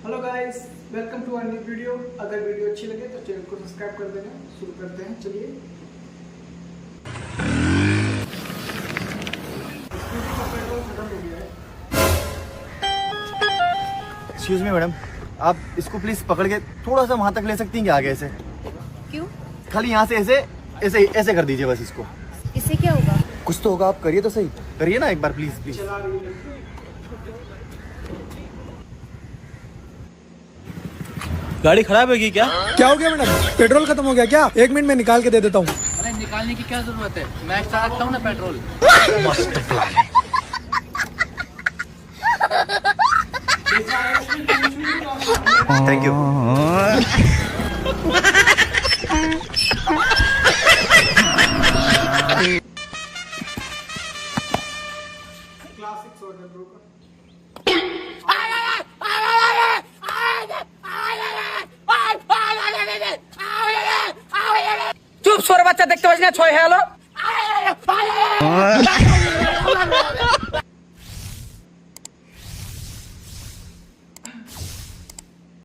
Hello guys, welcome to new video. अगर video अच्छी लगे तो चैनल को सब्सक्राइब कर देना। शुरू करते हैं, चलिए। स्कूटी का पेट्रोल खत्म हो गया है। एक्सक्यूज मी मैडम, आप इसको प्लीज पकड़ के थोड़ा सा वहां तक ले सकती हैं क्या आगे से? क्यों? खाली यहाँ से ऐसे ऐसे ऐसे कर दीजिए बस इसको। इससे क्या होगा? कुछ तो होगा, आप करिए तो सही, करिए ना एक बार प्लीज प्लीज। चला रही है। गाड़ी खराब होगी क्या? क्या हो गया मैडम? पेट्रोल खत्म हो गया क्या? 1 मिनट में निकाल के दे देता हूँ। अरे निकालने की क्या जरूरत है, मैं एक्स्ट्रा रखता हूँ ना petrol. Thank you. Classic soldier bro का। চুপ সরে বাচ্চা দেখতে পাচ্ছি না ছয় হ্যালো